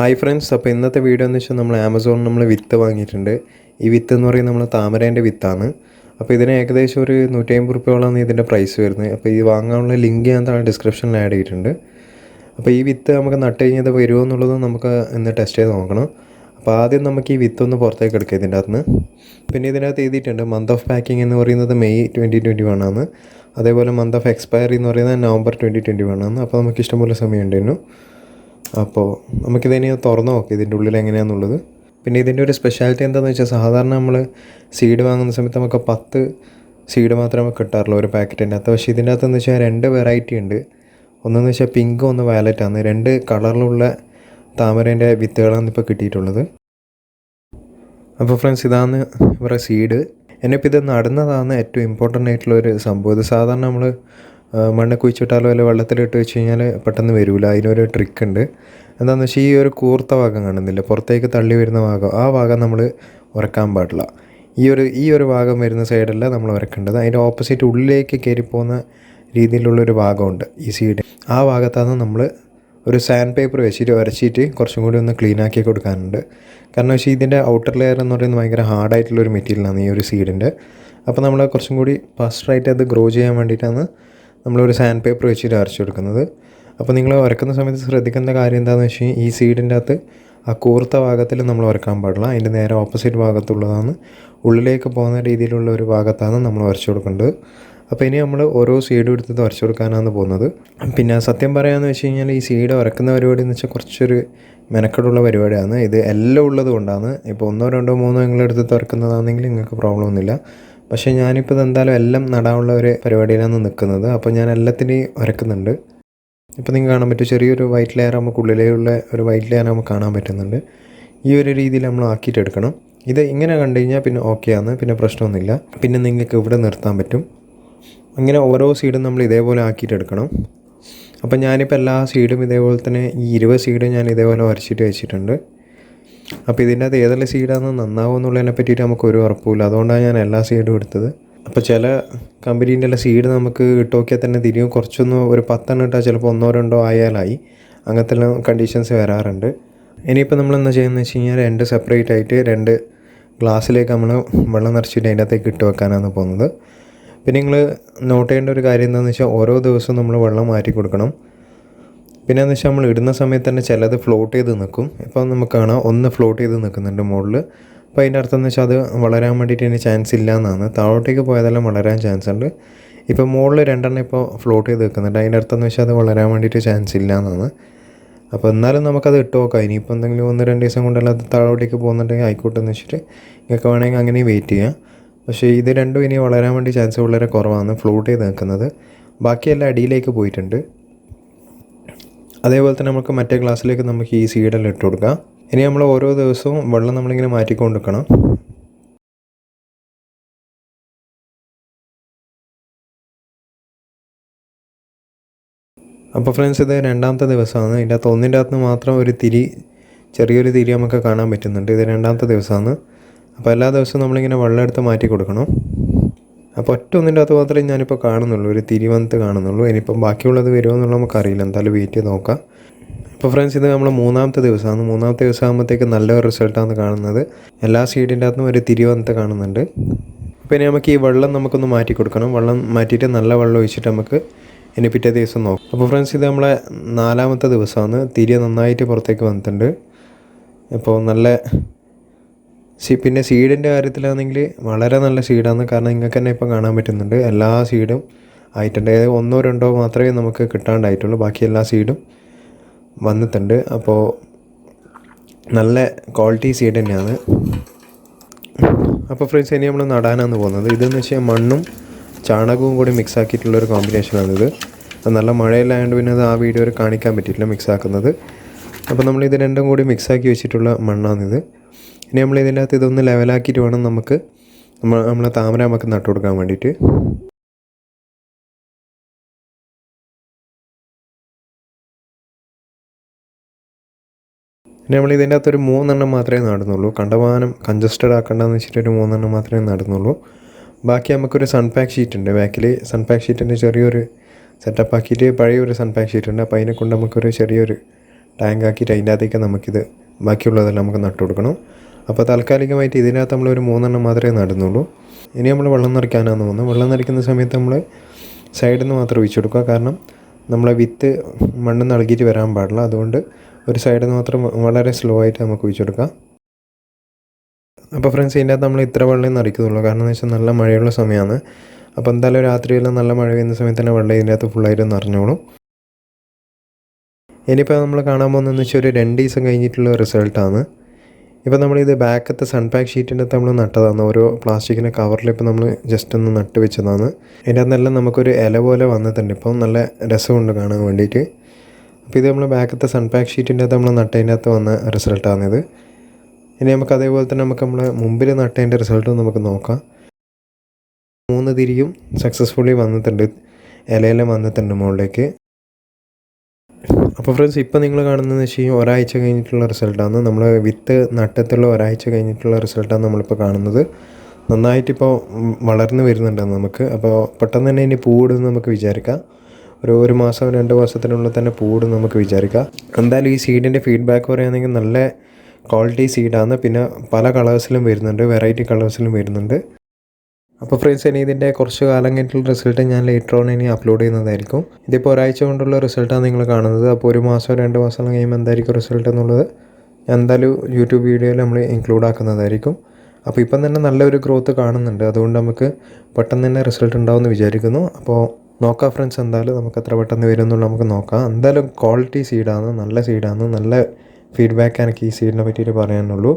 Hi friends, അപ്പോൾ ഇന്നത്തെ video എന്ന് വെച്ചാൽ നമ്മൾ ആമസോണിൽ നമ്മൾ വിത്ത് വാങ്ങിയിട്ടുണ്ട്. ഈ വിത്ത് എന്ന് പറയുന്നത് നമ്മൾ താമരേൻ്റെ വിത്താണ്. അപ്പോൾ ഇതിന് ഏകദേശം ഒരു 150 രൂപയോളമാണ് ഇതിൻ്റെ പ്രൈസ് വരുന്നത്. അപ്പോൾ ഈ വാങ്ങാനുള്ള ലിങ്ക് ഞാൻ താഴെ ഡിസ്ക്രിപ്ഷനിൽ ആഡ് ചെയ്തിട്ടുണ്ട്. അപ്പോൾ ഈ വിത്ത് നമുക്ക് നട്ട് കഴിഞ്ഞാൽ ഇത് വരുമോ എന്നുള്ളത് നമുക്ക് ഇന്ന് ടെസ്റ്റ് ചെയ്ത് നോക്കണം. അപ്പോൾ ആദ്യം നമുക്ക് ഈ വിത്ത് ഒന്ന് പുറത്തേക്ക് എടുക്കാം ഇതിൻ്റെ അകത്ത് നിന്ന്. പിന്നെ ഇതിനകത്ത് എഴുതിയിട്ടുണ്ട് മന്ത് ഓഫ് പാക്കിംഗ് എന്ന് പറയുന്നത് മെയ് 2021 ആണ്. അതേപോലെ മന്ത് ഓഫ് എക്സ്പയറി എന്ന് പറയുന്നത് നവംബർ 2021 ആണ്. അപ്പോൾ നമുക്ക് ഇഷ്ടംപോലെ സമയം ഉണ്ടായിരുന്നു. അപ്പോൾ നമുക്കിതിനെ തുറന്ന് നോക്കാം ഇതിൻ്റെ ഉള്ളിൽ എങ്ങനെയാണെന്നുള്ളത്. പിന്നെ ഇതിൻ്റെ ഒരു സ്പെഷ്യാലിറ്റി എന്താണെന്ന് വെച്ചാൽ, സാധാരണ നമ്മൾ സീഡ് വാങ്ങുന്ന സമയത്ത് നമുക്ക് 10 സീഡ് മാത്രമേ കിട്ടാറുള്ളൂ ഒരു പാക്കറ്റിൻ്റെ അകത്ത്. പക്ഷേ ഇതിൻ്റെ അകത്തെന്ന് വെച്ചാൽ 2 വെറൈറ്റി ഉണ്ട്. ഒന്നെന്ന് വെച്ചാൽ പിങ്കും ഒന്ന് വയലറ്റാണ്. 2 കളറിലുള്ള താമരേൻ്റെ വിത്തുകളാണ് ഇപ്പോൾ കിട്ടിയിട്ടുള്ളത്. അപ്പോൾ ഫ്രണ്ട്സ്, ഇതാണ് ഇവരുടെ സീഡ്. എന്നിപ്പോൾ ഇത് നടുന്നതാണ് ഏറ്റവും ഇമ്പോർട്ടൻ്റ് ആയിട്ടുള്ളൊരു സംഭവം. ഇത് സാധാരണ നമ്മൾ മണ്ണ് കുഴിച്ചിട്ടാലോ അല്ലെങ്കിൽ വെള്ളത്തിലിട്ട് വെച്ച് കഴിഞ്ഞാൽ പെട്ടെന്ന് വരില്ല. അതിനൊരു ട്രിക്ക് ഉണ്ട്. എന്താണെന്ന് വെച്ചാൽ ഈ ഒരു കൂർത്ത ഭാഗം കാണുന്നില്ല, പുറത്തേക്ക് തള്ളി വരുന്ന ഭാഗം, ആ ഭാഗം നമ്മൾ ഉരക്കാൻ പാടില്ല. ഈ ഒരു ഭാഗം വരുന്ന സൈഡല്ല നമ്മൾ ഉരക്കേണ്ടത്. അതിൻ്റെ ഓപ്പോസിറ്റ് ഉള്ളിലേക്ക് കയറിപ്പോകുന്ന രീതിയിലുള്ളൊരു ഭാഗമുണ്ട് ഈ സീഡ്. ആ ഭാഗത്താണ് നമ്മൾ ഒരു സാൻഡ് പേപ്പർ വെച്ചിട്ട് ഉരച്ചിട്ട് കുറച്ചും കൂടി ഒന്ന് ക്ലീൻ ആക്കി കൊടുക്കാനുണ്ട്. കാരണം വെച്ചാൽ ഇതിൻ്റെ ഔട്ടർ ലെയർ എന്ന് പറയുന്നത് ഭയങ്കര ഹാർഡായിട്ടുള്ളൊരു മെറ്റീരിയലാണ് ഈ ഒരു സീഡിൻ്റെ. അപ്പോൾ നമ്മൾ കുറച്ചും കൂടി ഫാസ്റ്ററായിട്ട് അത് ഗ്രോ ചെയ്യാൻ വേണ്ടിയിട്ടാണ് നമ്മളൊരു സാൻഡ് പേപ്പർ വെച്ചിട്ട് അരച്ചു കൊടുക്കുന്നത്. അപ്പോൾ നിങ്ങൾ ഉരക്കുന്ന സമയത്ത് ശ്രദ്ധിക്കേണ്ട കാര്യം എന്താണെന്ന് വെച്ച് കഴിഞ്ഞാൽ, ഈ സീഡിൻ്റെ അകത്ത് ആ കൂർത്ത ഭാഗത്തിൽ നമ്മൾ ഉരക്കാൻ പാടില്ല. അതിൻ്റെ നേരെ ഓപ്പോസിറ്റ് ഭാഗത്തുള്ളതാണ്, ഉള്ളിലേക്ക് പോകുന്ന രീതിയിലുള്ള ഒരു ഭാഗത്താണ് നമ്മൾ ഉരച്ചു കൊടുക്കേണ്ടത്. അപ്പോൾ ഇനി നമ്മൾ ഓരോ സീഡും എടുത്ത് ഉരച്ചു കൊടുക്കാനാണ് പോകുന്നത്. പിന്നെ സത്യം പറയാമെന്ന് വെച്ച് കഴിഞ്ഞാൽ, ഈ സീഡ് ഉരക്കുന്ന പരിപാടി എന്ന് വെച്ചാൽ കുറച്ചൊരു മെനക്കെടുള്ള പരിപാടിയാണ്. ഇത് എല്ലാം ഉള്ളത് കൊണ്ടാണ്. ഇപ്പോൾ 1, 2, 3 നിങ്ങളെടുത്ത് ഉരക്കുന്നതാണെങ്കിൽ നിങ്ങൾക്ക് പ്രോബ്ലം ഒന്നുമില്ല. പക്ഷേ ഞാനിപ്പോൾ ഇതെന്തായാലും എല്ലാം നടാനുള്ള ഒരു പരിപാടിയിലാണ് നിൽക്കുന്നത്. അപ്പോൾ ഞാൻ എല്ലാത്തിനെയും ഉരക്കുന്നുണ്ട്. ഇപ്പോൾ നിങ്ങൾക്ക് കാണാൻ പറ്റും, ചെറിയൊരു വൈറ്റ് ലെയർ നമുക്ക് ഉള്ളിലുള്ള ഒരു വൈറ്റ് ലെയർ നമുക്ക് കാണാൻ പറ്റുന്നുണ്ട്. ഈ ഒരു രീതിയിൽ നമ്മൾ ആക്കിയിട്ടെടുക്കണം. ഇത് ഇങ്ങനെ കണ്ടു കഴിഞ്ഞാൽ പിന്നെ ഓക്കെയാണ്, പിന്നെ പ്രശ്നമൊന്നുമില്ല. പിന്നെ നിങ്ങൾക്ക് ഇവിടെ നിർത്താൻ പറ്റും. അങ്ങനെ ഓരോ സീഡും നമ്മൾ ഇതേപോലെ ആക്കിയിട്ടെടുക്കണം. അപ്പം ഞാനിപ്പോൾ എല്ലാ സീഡും ഇതേപോലെ തന്നെ ഈ 20 സീഡ് ഞാൻ ഇതേപോലെ ഉരച്ചിട്ട് വെച്ചിട്ടുണ്ട്. അപ്പോൾ ഇതിൻ്റെ അകത്ത് ഏതെല്ലാം സീഡാണെന്ന് നന്നാവും എന്നുള്ളതിനെ പറ്റിയിട്ട് നമുക്ക് ഒരു ഉറപ്പില്ല. അതുകൊണ്ടാണ് ഞാൻ എല്ലാ സീഡും എടുത്തത്. അപ്പോൾ ചില കമ്പനീൻ്റെ എല്ലാം സീഡ് നമുക്ക് ഇട്ട് നോക്കിയാൽ തന്നെ തിരിയും. കുറച്ചൊന്ന് ഒരു 10 ഇട്ടാൽ ചിലപ്പോൾ 1, 2 ആയാലായി. അങ്ങനത്തെ എല്ലാം കണ്ടീഷൻസ് വരാറുണ്ട്. ഇനിയിപ്പോൾ നമ്മൾ എന്താ ചെയ്യുന്നത് വെച്ച് കഴിഞ്ഞാൽ, 2 സെപ്പറേറ്റ് ആയിട്ട് 2 ഗ്ലാസ്സിലേക്ക് നമ്മൾ വെള്ളം നിറച്ചിട്ട് അതിൻ്റെ അകത്തേക്ക് ഇട്ട് വെക്കാനാണ് പോകുന്നത്. പിന്നെ നിങ്ങൾ നോട്ട് ചെയ്യേണ്ട ഒരു കാര്യം എന്താണെന്ന് വെച്ചാൽ, ഓരോ ദിവസവും നമ്മൾ വെള്ളം മാറ്റി കൊടുക്കണം. പിന്നെ എന്ന് വെച്ചാൽ, നമ്മൾ ഇടുന്ന സമയത്ത് തന്നെ ചിലത് ഫ്ലോട്ട് ചെയ്ത് നിൽക്കും. ഇപ്പോൾ നമുക്ക് കാണാം, ഒന്ന് ഫ്ലോട്ട് ചെയ്ത് നിൽക്കുന്നുണ്ട് മുകളിൽ. അപ്പോൾ അതിൻ്റെ അർത്ഥം എന്ന് വെച്ചാൽ അത് വളരാൻ വേണ്ടിയിട്ട് അതിന് ചാൻസ് ഇല്ല എന്നാണ്. താഴോട്ടേക്ക് പോയതെല്ലാം വളരാൻ ചാൻസ് ഉണ്ട്. ഇപ്പോൾ മുകളിൽ 2 ഇപ്പോൾ ഫ്ലോട്ട് ചെയ്ത് നിൽക്കുന്നുണ്ട്. അതിൻ്റെ അർത്ഥം എന്ന് വെച്ചാൽ അത് വളരാൻ വേണ്ടിയിട്ട് ചാൻസ് ഇല്ല എന്നാണ്. അപ്പോൾ എന്നാലും നമുക്കത് ഇട്ട് നോക്കാം. ഇനിയിപ്പോൾ എന്തെങ്കിലും 1-2 ദിവസം കൊണ്ടല്ല അത് താഴോട്ടേക്ക് പോകുന്നുണ്ടെങ്കിൽ ആയിക്കോട്ടെ എന്ന് വെച്ചിട്ട് നിങ്ങൾക്ക് വേണമെങ്കിൽ അങ്ങനെ വെയിറ്റ് ചെയ്യാം. പക്ഷേ ഇത് രണ്ടും ഇനി വളരാൻ വേണ്ടി ചാൻസ് വളരെ കുറവാണ്, ഫ്ലോട്ട് ചെയ്ത് നിൽക്കുന്നത്. ബാക്കിയെല്ലാം അടിയിലേക്ക് പോയിട്ടുണ്ട്. അതേപോലെ തന്നെ നമുക്ക് മറ്റേ ഗ്ലാസ്സിലേക്ക് നമുക്ക് ഈ സീഡെല്ലാം ഇട്ട് കൊടുക്കാം. ഇനി നമ്മൾ ഓരോ ദിവസവും വെള്ളം നമ്മളിങ്ങനെ മാറ്റിക്കൊണ്ട് നിൽക്കണം. അപ്പോൾ ഫ്രണ്ട്സ്, ഇത് 2ാമത്തെ ദിവസമാണ്. ഇതിൻ്റെ അകത്ത് ഒന്നിൻ്റെ അകത്ത് മാത്രം ഒരു ചെറിയൊരു തിരി നമുക്ക് കാണാൻ പറ്റുന്നുണ്ട്. ഇത് 2ാമത്തെ ദിവസമാണ്. അപ്പോൾ എല്ലാ ദിവസവും നമ്മളിങ്ങനെ വെള്ളം എടുത്ത് മാറ്റി കൊടുക്കണം. അപ്പോൾ ഒന്നിൻ്റെ അകത്ത് മാത്രമേ ഞാനിപ്പോൾ കാണുന്നുള്ളൂ, ഒരു തിരി വന്നിട്ട് കാണുന്നുള്ളൂ. ഇനിയിപ്പം ബാക്കിയുള്ളത് വരുമോ എന്നുള്ളത് നമുക്കറിയില്ല. എന്തായാലും വെയിറ്റ് ചെയ്ത് നോക്കാം. അപ്പോൾ ഫ്രണ്ട്സ്, ഇത് നമ്മൾ 3ാമത്തെ ദിവസമാണ്. 3ാമത്തെ ദിവസം ആകുമ്പോഴത്തേക്ക് നല്ലൊരു റിസൾട്ടാണ് കാണുന്നത്. എല്ലാ സീഡിൻ്റെ അകത്തും ഒരു തിരി വന്നിട്ട് കാണുന്നുണ്ട്. അപ്പോൾ ഇനി നമുക്ക് ഈ വെള്ളം നമുക്കൊന്ന് മാറ്റി കൊടുക്കണം. വെള്ളം മാറ്റിയിട്ട് നല്ല വെള്ളം ഒഴിച്ചിട്ട് നമുക്ക് ഇനി പിറ്റേ ദിവസം നോക്കാം. അപ്പോൾ ഫ്രണ്ട്സ്, ഇത് നമ്മളെ 4ാമത്തെ ദിവസമാണ്. തിരി നന്നായിട്ട് പുറത്തേക്ക് വന്നിട്ടുണ്ട്. ഇപ്പോൾ നല്ല പിന്നെ സീഡിൻ്റെ കാര്യത്തിലാണെങ്കിൽ വളരെ നല്ല സീഡാണ്. കാരണം നിങ്ങൾക്ക് തന്നെ ഇപ്പോൾ കാണാൻ പറ്റുന്നുണ്ട്, എല്ലാ സീഡും ആയിട്ടുണ്ട്. 1, 2 മാത്രമേ നമുക്ക് കിട്ടാണ്ടായിട്ടുള്ളൂ. ബാക്കി എല്ലാ സീഡും വന്നിട്ടുണ്ട്. അപ്പോൾ നല്ല ക്വാളിറ്റി സീഡ് തന്നെയാണ്. അപ്പോൾ ഫ്രണ്ട്സ്, ഇനി നമ്മൾ നടാനാണ് പോകുന്നത്. ഇതെന്ന് വെച്ചാൽ മണ്ണും ചാണകവും കൂടി മിക്സ് ആക്കിയിട്ടുള്ളൊരു കോമ്പിനേഷനാണിത്. നല്ല മഴയിലായതുകൊണ്ട് പിന്നെ അത് ആ വീഡിയോയിൽ കാണിക്കാൻ പറ്റിയില്ല മിക്സ് ആക്കുന്നത്. അപ്പോൾ നമ്മളിത് രണ്ടും കൂടി മിക്സാക്കി വെച്ചിട്ടുള്ള മണ്ണാണിത്. ഇനി നമ്മൾ ഇതിൻ്റെ അകത്ത് ഇതൊന്ന് ലെവലാക്കിയിട്ട് വേണം നമ്മളെ താമര നമുക്ക് നട്ടു കൊടുക്കാൻ വേണ്ടിയിട്ട്. ഇനി നമ്മൾ ഇതിൻ്റെ അകത്തൊരു 3 മാത്രമേ നടുന്നുള്ളൂ. കണ്ടമാനം കൺജസ്റ്റഡ് ആക്കണ്ടെന്ന് വെച്ചിട്ട് ഒരു 3 മാത്രമേ നടുന്നുള്ളൂ. ബാക്കി നമുക്കൊരു സൺപാക്ക് ഷീറ്റ് ഉണ്ട് ബാക്കിൽ. സൺപാക്ക് ഷീറ്റിൻ്റെ ചെറിയൊരു സെറ്റപ്പ് ആക്കിയിട്ട് പഴയൊരു സൺപാക്ക് ഷീറ്റ് ഉണ്ട്. അപ്പോൾ അതിനെ കൊണ്ട് നമുക്കൊരു ചെറിയൊരു ടാങ്ക് ആക്കിയിട്ട് അതിൻ്റെ അകത്തേക്ക് നമുക്കിത് ബാക്കിയുള്ളതെല്ലാം നമുക്ക് നട്ടു കൊടുക്കണം. അപ്പോൾ താൽക്കാലികമായിട്ട് ഇതിനകത്ത് നമ്മളൊരു 3 എണ്ണം മാത്രമേ നടുന്നുള്ളൂ. ഇനി നമ്മൾ വെള്ളം നിറയ്ക്കാനാണെന്ന് തോന്നുന്നു. വെള്ളം നിറയ്ക്കുന്ന സമയത്ത് നമ്മൾ സൈഡിൽ നിന്ന് മാത്രം ഒഴിച്ചു കൊടുക്കുക. കാരണം നമ്മളെ വിത്ത് മണ്ണ് നൽകിയിട്ട് വരാൻ പാടില്ല. അതുകൊണ്ട് ഒരു സൈഡിൽ നിന്ന് മാത്രം വളരെ സ്ലോ ആയിട്ട് നമുക്ക് ഒഴിച്ചു കൊടുക്കാം. അപ്പോൾ ഫ്രണ്ട്സ്, ഇതിൻ്റെ അകത്ത് നമ്മൾ ഇത്ര വെള്ളം നിറയ്ക്കുന്നുള്ളൂ. കാരണം എന്ന് വെച്ചാൽ നല്ല മഴയുള്ള സമയമാണ്. അപ്പോൾ എന്തായാലും രാത്രിയെല്ലാം നല്ല മഴ പെയ്യുന്ന സമയത്ത് തന്നെ വെള്ളം ഇതിൻ്റെ അകത്ത് ഫുള്ളായിട്ട് നിറഞ്ഞോളും. ഇനിയിപ്പോൾ നമ്മൾ കാണാൻ പോകുന്നതെന്ന് വെച്ചാൽ ഒരു 2 ദിവസം കഴിഞ്ഞിട്ടുള്ള റിസൾട്ടാണ്. ഇപ്പോൾ നമ്മളിത് ബാക്കത്തെ സൺപാക്ക് ഷീറ്റിൻ്റെ അകത്ത് നമ്മൾ നട്ടതാണ്. ഓരോ പ്ലാസ്റ്റിക്കിൻ്റെ കവറിൽ ഇപ്പോൾ നമ്മൾ ജസ്റ്റ് ഒന്ന് നട്ട് വെച്ചതാണ്. അതിൻ്റെ അകത്തെല്ലാം നമുക്കൊരു ഇല പോലെ വന്നിട്ടുണ്ട്. ഇപ്പം നല്ല രസമുണ്ട് കാണാൻ വേണ്ടിയിട്ട്. അപ്പോൾ ഇത് നമ്മൾ ബാക്കത്തെ സൺപാക്ക് ഷീറ്റിൻ്റെ അകത്ത് നമ്മൾ നട്ടതിൻ്റെ അകത്ത് വന്ന റിസൾട്ടാണിത്. ഇനി നമുക്ക് അതേപോലെ തന്നെ നമ്മൾ മുമ്പിൽ നട്ടതിൻ്റെ റിസൾട്ടും നമുക്ക് നോക്കാം. 3 തിരിയും സക്സസ്ഫുള്ളി വന്നിട്ടുണ്ട്, ഇലയെല്ലാം വന്നിട്ടുണ്ട് മുകളിലേക്ക്. അപ്പോൾ ഫ്രണ്ട്സ്, ഇപ്പോൾ നിങ്ങൾ കാണുന്നതെന്ന് വെച്ച് കഴിഞ്ഞാൽ ഒരാഴ്ച കഴിഞ്ഞിട്ടുള്ള റിസൾട്ടാണ്. നമ്മൾ വിത്ത് നട്ടത്തുള്ള ഒരാഴ്ച കഴിഞ്ഞിട്ടുള്ള റിസൾട്ടാണ് നമ്മളിപ്പോൾ കാണുന്നത്. നന്നായിട്ടിപ്പോൾ വളർന്നു വരുന്നുണ്ട് നമുക്ക്. അപ്പോൾ പെട്ടെന്ന് തന്നെ ഇനി പൂവിടുമെന്ന് നമുക്ക് വിചാരിക്കാം. ഒരു മാസം 2 മാസത്തിനുള്ളിൽ തന്നെ പൂവിടും നമുക്ക് വിചാരിക്കാം. എന്തായാലും ഈ സീഡിൻ്റെ ഫീഡ്ബാക്ക് പറയുകയാണെങ്കിൽ നല്ല ക്വാളിറ്റി സീഡാണ്. പിന്നെ പല കളേഴ്സിലും വരുന്നുണ്ട്, വെറൈറ്റി കളേഴ്സിലും വരുന്നുണ്ട്. അപ്പോൾ ഫ്രണ്ട്സ്, ഇനി ഇതിൻ്റെ കുറച്ച് കാലം കഴിഞ്ഞിട്ടുള്ള റിസൾട്ട് ഞാൻ ലേറ്റർ ഓൺ ഇനി അപ്ലോഡ് ചെയ്യുന്നതായിരിക്കും. ഇതിപ്പോൾ ഒരാഴ്ച കൊണ്ടുള്ള റിസൾട്ടാണ് നിങ്ങൾ കാണുന്നത്. അപ്പോൾ 1 മാസം 2 മാസം കഴിയുമ്പോൾ എന്തായിരിക്കും റിസൾട്ട് എന്നുള്ളത് ഞാൻ എന്തായാലും യൂട്യൂബ് വീഡിയോയിൽ നമ്മൾ ഇൻക്ലൂഡ് ആക്കുന്നതായിരിക്കും. അപ്പോൾ ഇപ്പം തന്നെ നല്ലൊരു ഗ്രോത്ത് കാണുന്നുണ്ട്. അതുകൊണ്ട് നമുക്ക് പെട്ടെന്ന് തന്നെ റിസൾട്ട് ഉണ്ടാവുമെന്ന് വിചാരിക്കുന്നു. അപ്പോൾ നോക്കാം ഫ്രണ്ട്സ്, എന്തായാലും നമുക്ക് എത്ര പെട്ടെന്ന് വരുമെന്നുള്ള നമുക്ക് നോക്കാം. എന്തായാലും ക്വാളിറ്റി സീഡാണ്, നല്ല സീഡാണ്, നല്ല ഫീഡ്ബാക്ക് എനിക്ക് ഈ സീഡിനെ പറ്റിയിട്ട് പറയാനുള്ളൂ.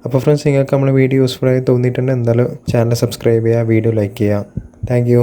അപ്പോൾ ഫ്രണ്ട്സ്, നിങ്ങൾക്ക് നമ്മളെ വീഡിയോ യൂസ്ഫുൾ ആയി തോന്നിയിട്ടുണ്ട് എന്തായാലും ചാനൽ സബ്സ്ക്രൈബ് ചെയ്യുക, വീഡിയോ ലൈക്ക് ചെയ്യുക. Thank you.